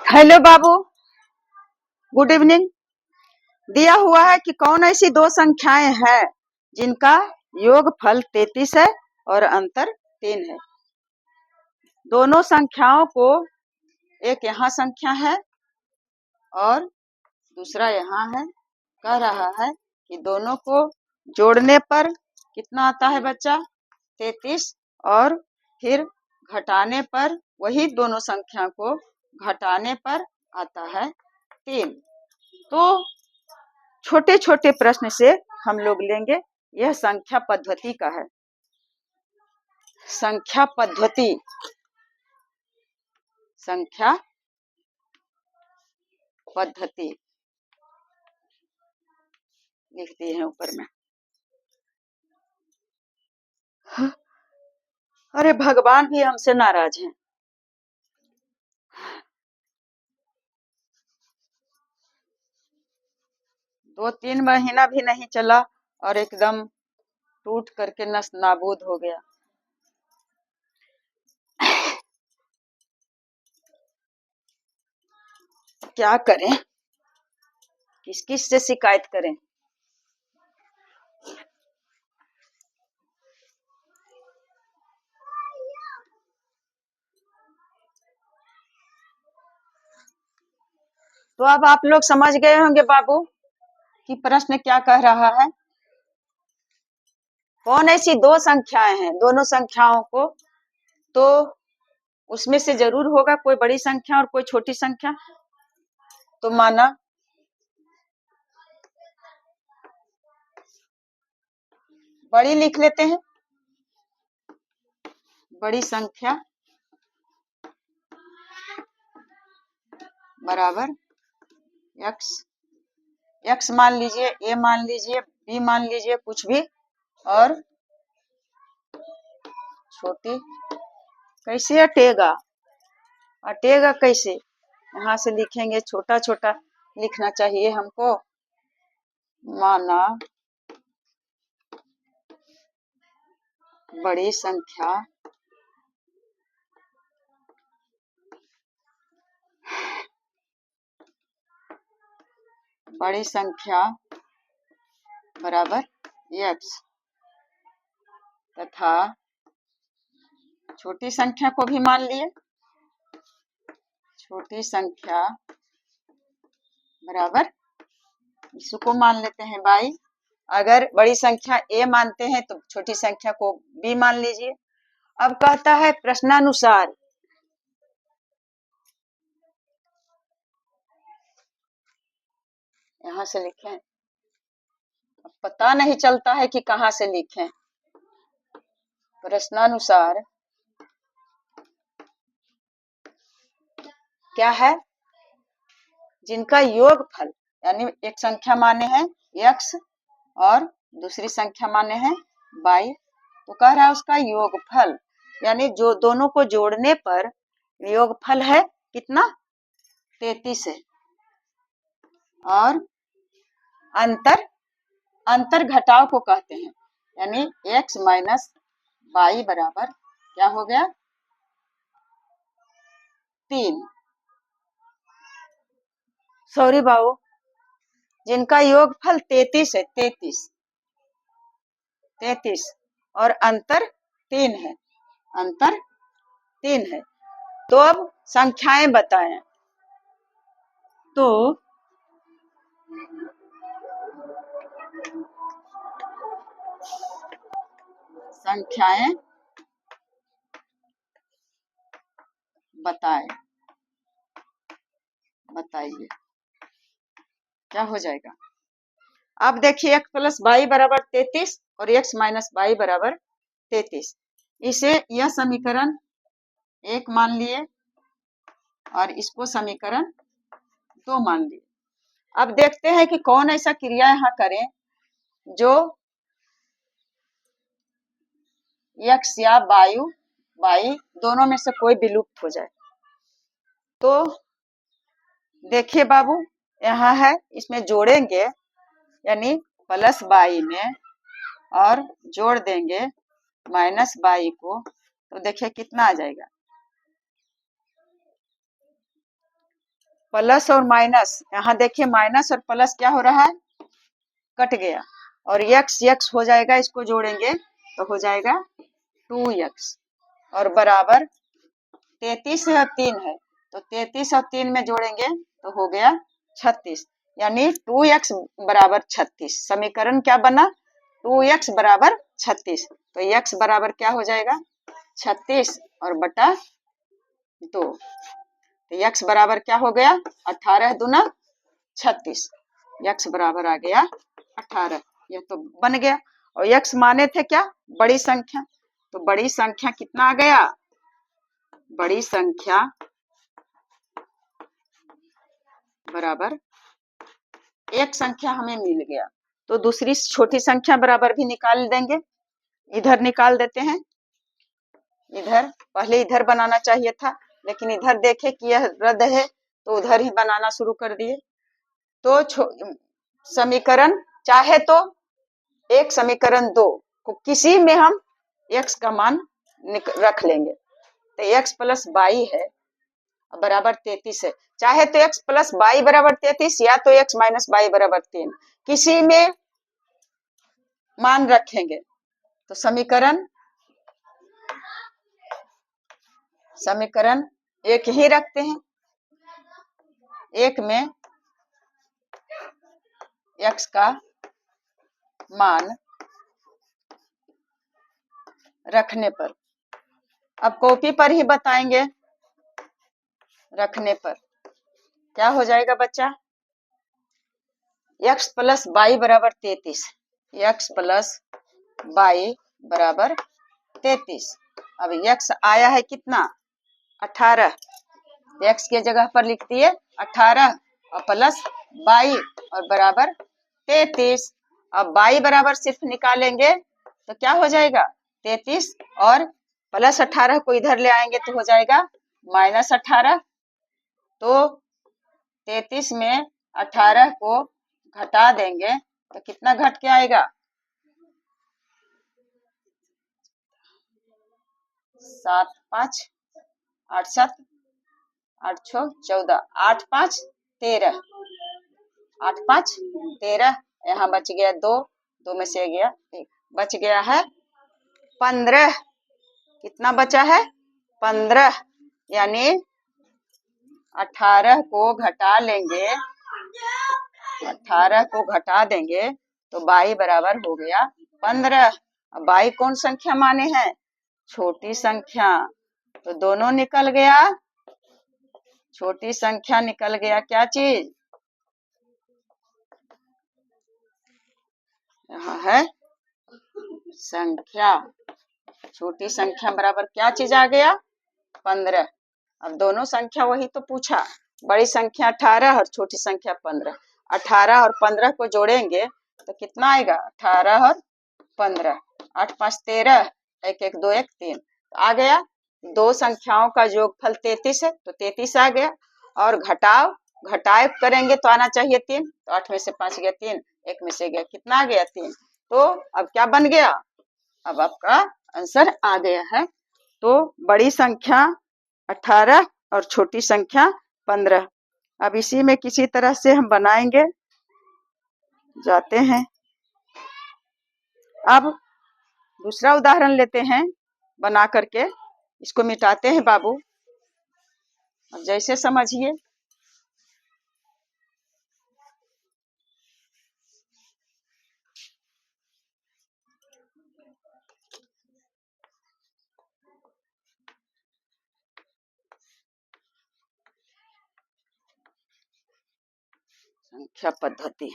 Hello बाबू, good evening. दिया हुआ है कि कौन ऐसी दो संख्याएं हैं जिनका योगफल 33 है और अंतर 3 है। दोनों संख्याओं को, एक यहाँ संख्या है और दूसरा यहाँ है। कह रहा है कि दोनों को जोड़ने पर कितना आता है बच्चा? 33, और फिर घटाने पर, वही दोनों संख्या को घटाने पर आता है 3। तो छोटे छोटे प्रश्न से हम लोग लेंगे। यह संख्या पद्धति का है। संख्या पद्धति, संख्या पद्धति लिखते हैं ऊपर में। अरे भगवान भी हमसे नाराज हैं। दो तीन महीना भी नहीं चला और एकदम टूट करके नस नाबूद हो गया। क्या करें, किस किस से शिकायत करें? तो अब आप लोग समझ गए होंगे बाबू कि प्रश्न क्या कह रहा है। कौन ऐसी दो संख्याएं हैं, दोनों संख्याओं को, तो उसमें से जरूर होगा कोई बड़ी संख्या और कोई छोटी संख्या। तो माना बड़ी लिख लेते हैं। बड़ी संख्या बराबर x, x मान लीजिए, a मान लीजिए, b मान लीजिए, कुछ भी। और छोटी कैसे हटेगा? हटेगा कैसे? यहाँ से लिखेंगे, छोटा छोटा लिखना चाहिए हमको। माना बड़ी संख्या बड़ी संख्या बराबर x तथा छोटी संख्या को भी मान लिए, छोटी संख्या बराबर, इसको मान लेते हैं y। अगर बड़ी संख्या a मानते हैं तो छोटी संख्या को b मान लीजिए। अब कहता है प्रश्नानुसार, यहाँ से लिखें। अब पता नहीं चलता है कि कहाँ से लिखें। प्रश्नानुसार क्या है? जिनका योगफल, यानी एक संख्या माने हैं x और दूसरी संख्या माने हैं y, तो कह रहा है उसका योगफल, यानी जो दोनों को जोड़ने पर योगफल है कितना? 33 है। और अंतर, अंतर घटाव को कहते हैं, यानी x माइनस y बराबर क्या हो गया? 3। सॉरी बाबू, जिनका योगफल 33 है, 33 और अंतर 3 है, अंतर 3 है। तो अब संख्याएं बताएं। तो संख्याएं बताएं, बताइए क्या हो जाएगा। अब देखिए x प्लस वाई बराबर 33 और x माइनस वाई बराबर 33। इसे यह समीकरण 1 मान लिए और इसको समीकरण 2 मान लिए। अब देखते हैं कि कौन ऐसा क्रिया यहाँ करें जो x या वाई दोनों में से कोई विलुप्त हो जाए। तो देखिए बाबू, यहाँ है, इसमें जोड़ेंगे, यानी प्लस वाई में और जोड़ देंगे माइनस वाई को, तो देखिए कितना आ जाएगा। प्लस और माइनस, यहाँ देखिए माइनस और प्लस क्या हो रहा है, कट गया, और यक्स यक्स हो जाएगा, इसको जोड़ेंगे तो हो जाएगा 2x, और बराबर 33 है और 3 है, तो 33 और 3 में जोड़ेंगे तो हो गया 36, यानी 2x बराबर 36। समीकरण क्या बना, 2x बराबर 36। तो x बराबर क्या हो जाएगा, 36 और बटा 2। तो x बराबर क्या हो गया, 18 दूना 36, x बराबर आ गया 18। यह तो बन गया। और x माने थे क्या, बड़ी संख्या, तो बड़ी संख्या कितना आ गया, बड़ी संख्या बराबर एक संख्या हमें मिल गया, तो दूसरी छोटी संख्या बराबर भी निकाल देंगे, इधर निकाल देते हैं। इधर पहले इधर बनाना चाहिए था, लेकिन इधर देखे कि यह रद्द है तो उधर ही बनाना शुरू कर दिए। तो समीकरण चाहे तो एक समीकरण 2 को किसी में हम x का मान रख लेंगे, तो x प्लस 22 है बराबर 33 है, चाहे तो x प्लस 22 बराबर 33 या तो x माइनस 22 बराबर 3, किसी में मान रखेंगे। तो समीकरण एक ही रखते हैं, एक में x का मान रखने पर, अब कॉपी पर ही बताएंगे, रखने पर क्या हो जाएगा बच्चा, x प्लस 22 बराबर 33, x प्लस 22 बराबर 33। अब x आया है कितना, 18, x के जगह पर लिख दिए 18 और प्लस 22 और बराबर 33। अब 22 बराबर सिर्फ निकालेंगे तो क्या हो जाएगा, 33 और प्लस 18 को इधर ले आएंगे तो हो जाएगा माइनस 18। तो 33 में 18 को घटा देंगे तो कितना घट के आएगा, 7 5 8 7 8 6 14, 8 5 13, 8 5 13, यहाँ बच गया 2, 2 में से गया 1, बच गया है 15। कितना बचा है, 15, यानी 18 को घटा लेंगे, 18 को घटा देंगे तो 22 बराबर हो गया 15। 22 कौन संख्या माने हैं, छोटी संख्या, तो दोनों निकल गया, छोटी संख्या निकल गया, क्या चीज, यहाँ है संख्या, छोटी संख्या बराबर क्या चीज आ गया, 15। अब दोनों संख्या वही तो पूछा, बड़ी संख्या 18 और छोटी संख्या 15, 18 और 15 को जोड़ेंगे तो कितना आएगा, 18 और 15, 8 5 13, 1 1 2 1 3, आ गया। दो संख्याओं का योगफल 33 है तो 33 आ गया, और घटाव करेंगे तो आना चाहिए 3, तो 8 में से 5 गया 3, 1 में से गया कितना आ गया 3, तो अब क्या बन गया, अब आपका आंसर आ गया है। तो बड़ी संख्या 18 और छोटी संख्या 15। अब इसी में किसी तरह से हम बनाएंगे, जाते हैं। अब दूसरा उदाहरण लेते हैं बना करके, इसको मिटाते हैं बाबू, अब जैसे समझिए। संख्या पद्धति,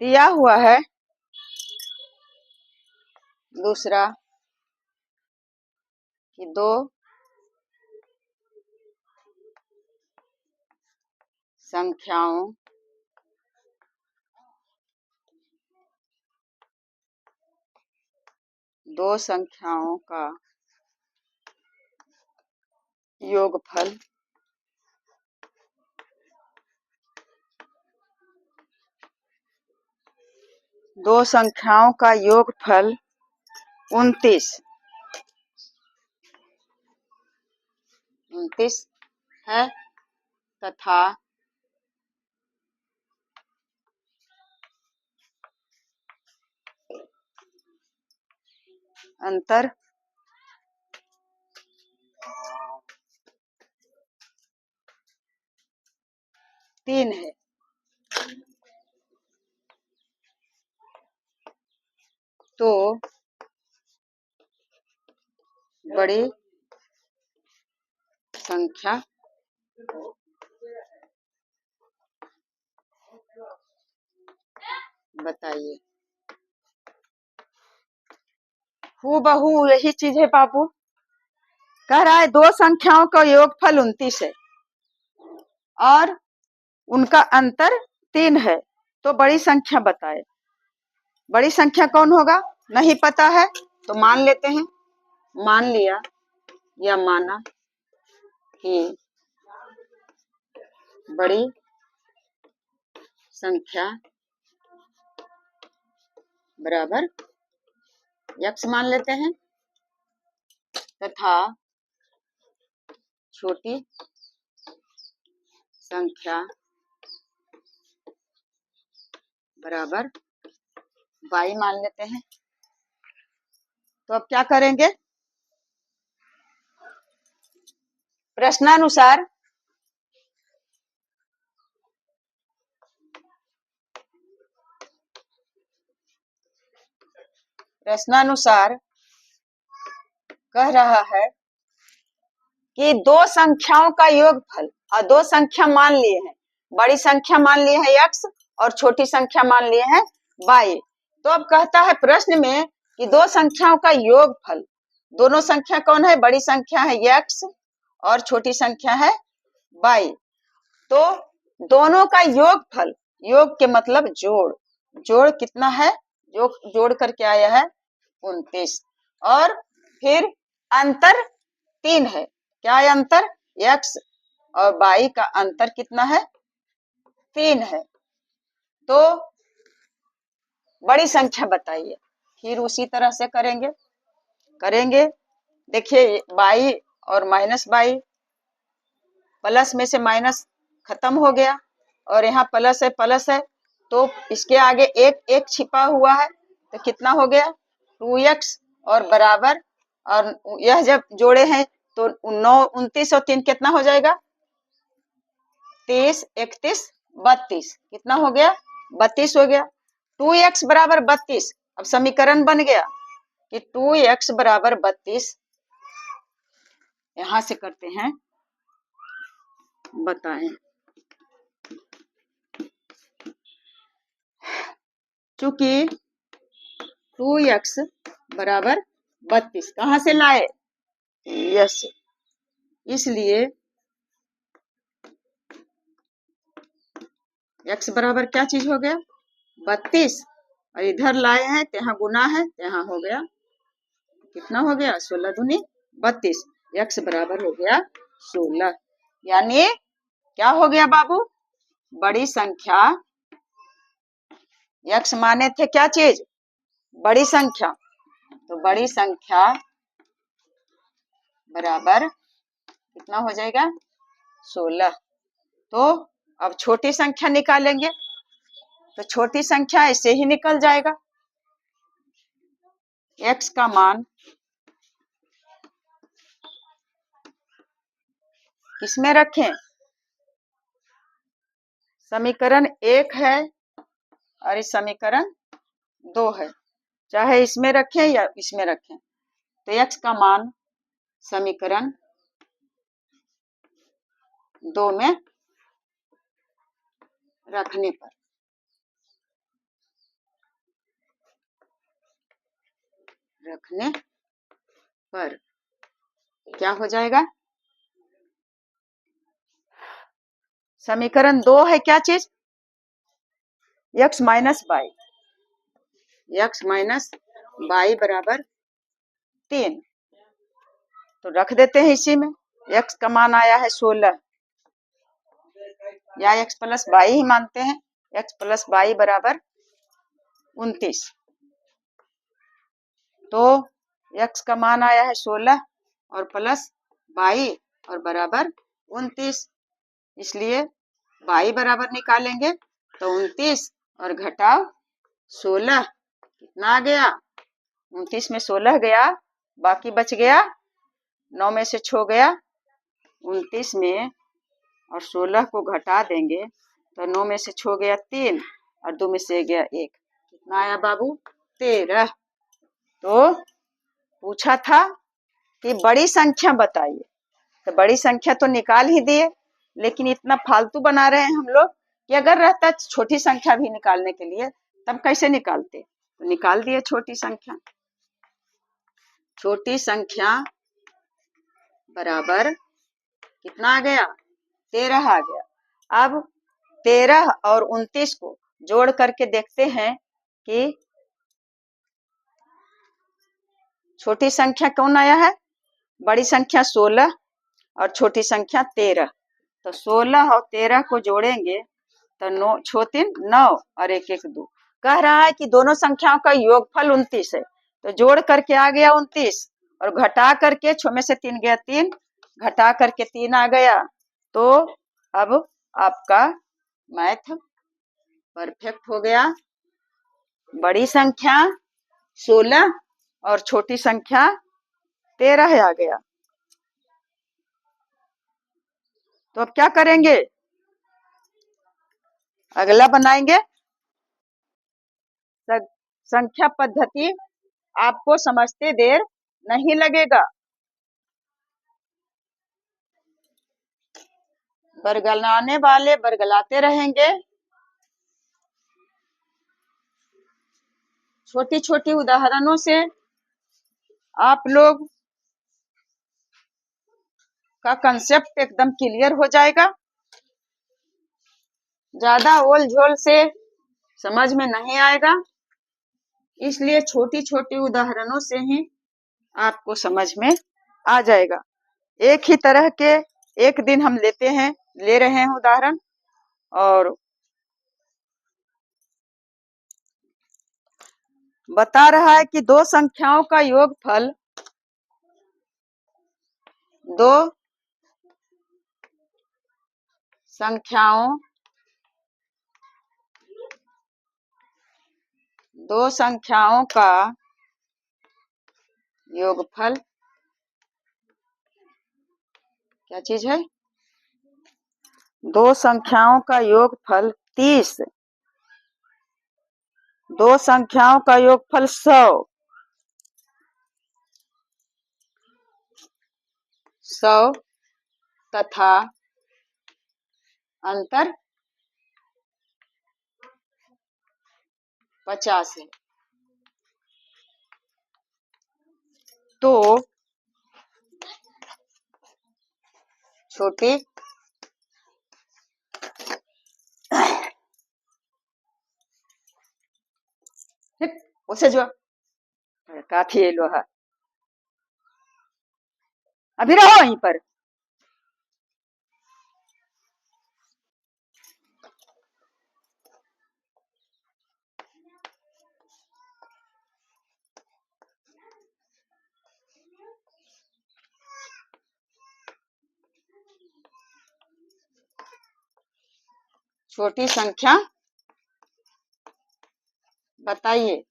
दिया हुआ है दूसरा कि दो संख्याओं दो संख्याओं का योगफल दो संख्याओं का योगफल 29 है तथा अंतर 3 है। तो बड़ी संख्या बताइए। हूबहू यही चीज है बाबू। कह रहा है दो संख्याओं का योगफल 29 है और उनका अंतर 3 है, तो बड़ी संख्या बताए। बड़ी संख्या कौन होगा? नहीं पता है तो मान लेते हैं। मान लिया या माना कि बड़ी संख्या बराबर x मान लेते हैं तथा छोटी संख्या बराबर y मान लेते हैं। तो अब क्या करेंगे? प्रश्नानुसार कह रहा है कि दो संख्याओं का योगफल, और दो संख्या मान लिए हैं, बड़ी संख्या मान लिए हैं x और छोटी संख्या मान लिए हैं y। तो अब कहता है प्रश्न में कि दो संख्याओं का योगफल, दोनों संख्या कौन है? बड़ी संख्या है x और छोटी संख्या है y। तो दोनों का योगफल, योग के मतलब जोड़, जोड़ कितना है? जोड़ करके आया है 29 और फिर अंतर 3 है। क्या है अंतर? x और y का अंतर कितना है? 3 है। तो बड़ी संख्या बताइए। फिर उसी तरह से करेंगे। देखिए y और माइनस y, प्लस में से माइनस खत्म हो गया और यहाँ प्लस है, तो इसके आगे एक छिपा हुआ है, तो कितना हो गया? 2x और बराबर, और यह जब जोड़े हैं तो 29 और 3 कितना हो जाएगा? 30, 31, 32। कितना हो गया? 32 हो गया। 2x बराबर 32। अब समीकरण बन गया कि 2x बराबर 32। यहां से करते हैं, बताएं। चूंकि 2x बराबर 32 कहां से लाए? यस, इसलिए x बराबर क्या चीज हो गया? 32, और इधर लाए हैं तो यहाँ गुना है तो यहाँ हो गया, कितना हो गया? 16 दूनी 32। x बराबर हो गया 16। यानी क्या हो गया बाबू? बड़ी संख्या, x माने थे क्या चीज? बड़ी संख्या। तो बड़ी संख्या बराबर कितना हो जाएगा? 16। तो अब छोटी संख्या निकालेंगे, तो छोटी संख्या ऐसे ही निकल जाएगा। x का मान किसमें रखें? समीकरण 1 है और इस समीकरण 2 है, चाहे इसमें रखें या इसमें रखें। तो x का मान समीकरण 2 में रखने पर क्या हो जाएगा? समीकरण 2 है क्या चीज? x माइनस y बराबर 3। तो रख देते हैं इसी में। x का मान आया है 16, या x प्लस वाई ही मानते हैं। x प्लस वाई बराबर 29। तो x का मान आया है 16 और प्लस वाई और बराबर 29। इसलिए वाई बराबर निकालेंगे तो 29 और घटाओ 16 कितना आ गया? 29 में 16 गया, बाकी बच गया 9 में से 6 गया। 29 में और 16 को घटा देंगे तो 9 में से 6 गया 3 और 2 में से गया 1। कितना आया बाबू? 13। तो पूछा था कि बड़ी संख्या बताइए, तो बड़ी संख्या तो निकाल ही दिए, लेकिन इतना फालतू बना रहे हैं हम लोग कि अगर रहता छोटी संख्या भी निकालने के लिए तब कैसे निकालते। तो निकाल दिए छोटी संख्या। छोटी संख्या बराबर कितना आ गया? 13 आ गया। अब 13 और 29 को जोड़ करके देखते हैं कि छोटी संख्या कौन आया है। बड़ी संख्या 16 और छोटी संख्या 13। तो 16 और 13 को जोड़ेंगे तो 9 6 3 9 और 1 1 2। कह रहा है कि दोनों संख्याओं का योगफल 29 है। तो जोड़ करके आ गया 29 और घटा करके 6 में से 3 गया 3, घटा करके 3 आ गया। तो अब आपका मैथ परफेक्ट हो गया। बड़ी संख्या 16 और छोटी संख्या 13 आ गया। तो अब क्या करेंगे? अगला बनाएंगे। संख्या पद्धति आपको समझते देर नहीं लगेगा। बरगलाने वाले बरगलाते रहेंगे। छोटी छोटी उदाहरणों से आप लोग का कंसेप्ट एकदम क्लियर हो जाएगा। ज्यादा ओल झोल से समझ में नहीं आएगा, इसलिए छोटी छोटी उदाहरणों से ही आपको समझ में आ जाएगा। एक ही तरह के एक दिन हम ले रहे हैं उदाहरण, और बता रहा है कि दो संख्याओं का योगफल दो संख्याओं का योगफल क्या चीज है? दो संख्याओं का योगफल 30, दो संख्याओं का योगफल 100 तथा अंतर 50 है। तो छोटी उसे जो काफी लोहा अभी रहो वहीं पर। छोटी संख्या बताइए।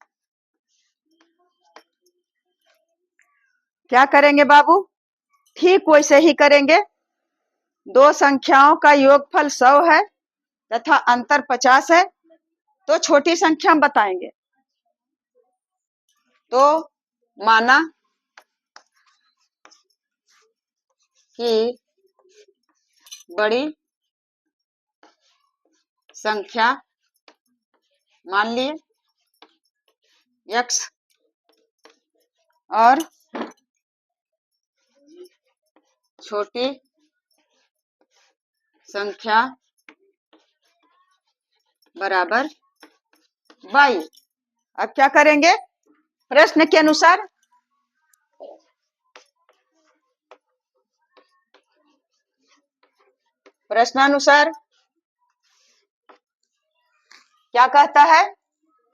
क्या करेंगे बाबू? ठीक वैसे ही करेंगे। दो संख्याओं का योगफल 100 है तथा अंतर 50 है, तो छोटी संख्या बताएंगे। तो माना कि बड़ी संख्या मान लिए x और छोटी संख्या बराबर y। अब क्या करेंगे? प्रश्न के अनुसार प्रश्नानुसार क्या कहता है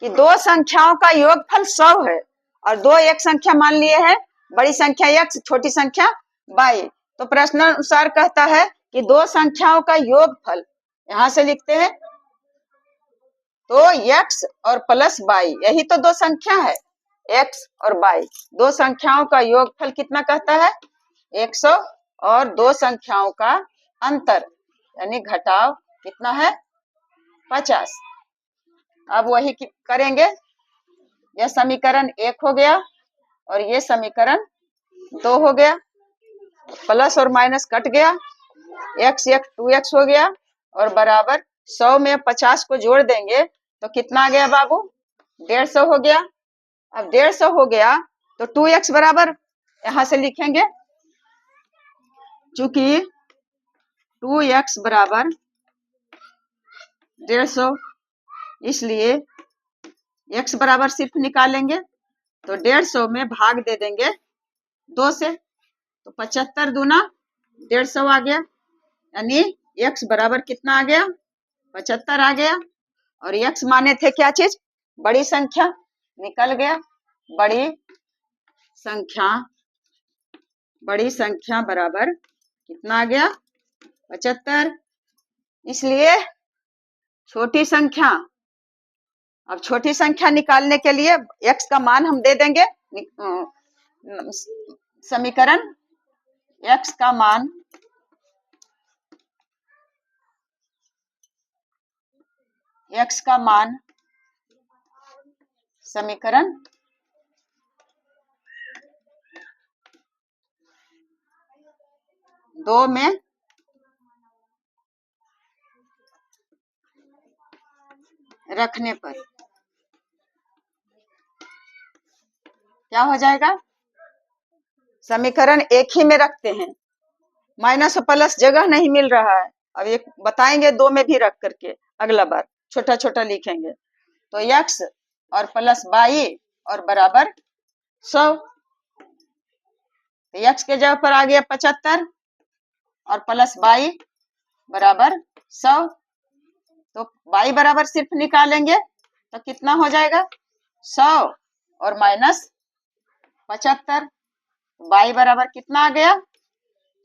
कि दो संख्याओं का योगफल 100 है और दो एक संख्या मान लिए हैं, बड़ी संख्या x, छोटी संख्या y। तो प्रश्नानुसार कहता है कि दो संख्याओं का योगफल, यहां से लिखते हैं तो x और प्लस y, यही तो दो संख्या है, x और y। दो संख्याओं का योगफल कितना कहता है 100 और दो संख्याओं का अंतर यानी घटाव कितना है 50। अब वही करेंगे, यह समीकरण 1 हो गया और ये समीकरण 2 हो गया, प्लस और माइनस कट गया, x 2x हो गया और बराबर 100 में 50 को जोड़ देंगे तो कितना आ गया बाबू 150 हो गया। अब 150 हो गया तो 2x बराबर यहां से लिखेंगे, चूंकि 2x बराबर 150 इसलिए x बराबर सिर्फ निकालेंगे तो 150 में भाग दे देंगे 2 से, तो 75 दूना 150 आ गया, यानी x बराबर कितना आ गया 75 आ गया। और x माने थे क्या चीज बड़ी संख्या, निकल गया बड़ी संख्या बराबर कितना आ गया 75। इसलिए छोटी संख्या, अब छोटी संख्या निकालने के लिए x का मान हम दे देंगे, समीकरण x का मान समीकरण 2 में रखने पर क्या हो जाएगा, समीकरण 1 ही में रखते हैं, माइनस और प्लस जगह नहीं मिल रहा है। अब एक बताएंगे 2 में भी रख करके, अगला बार छोटा छोटा लिखेंगे। तो x और प्लस y और बराबर 100, तो x के जगह पर आ गया 75 और प्लस y बराबर 100। तो y बराबर सिर्फ निकालेंगे तो कितना हो जाएगा 100 और माइनस 75, y बराबर कितना आ गया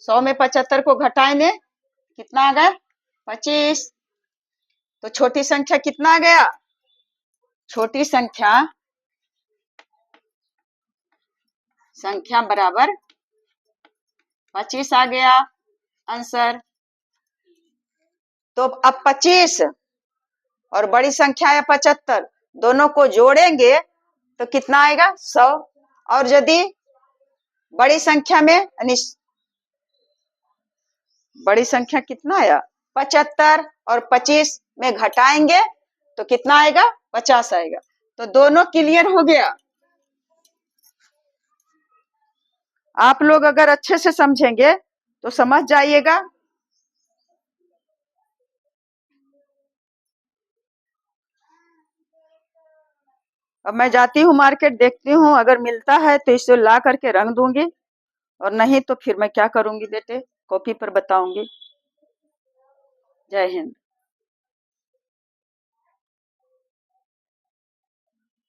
100 में 75 को घटाएंगे कितना आ गया 25। तो छोटी संख्या कितना आ गया, छोटी संख्या बराबर 25 आ गया आंसर। तो अब 25 और बड़ी संख्या है 75, दोनों को जोड़ेंगे तो कितना आएगा 100। और यदि बड़ी संख्या में यानी बड़ी संख्या कितना आया 75 और 25 में घटाएंगे तो कितना आएगा 50 आएगा। तो दोनों क्लियर हो गया। आप लोग अगर अच्छे से समझेंगे तो समझ जाइएगा। अब मैं जाती हूँ मार्केट, देखती हूँ अगर मिलता है तो इसे ला करके रंग दूंगी, और नहीं तो फिर मैं क्या करूंगी बेटे, कॉपी पर बताऊंगी। जय हिंद।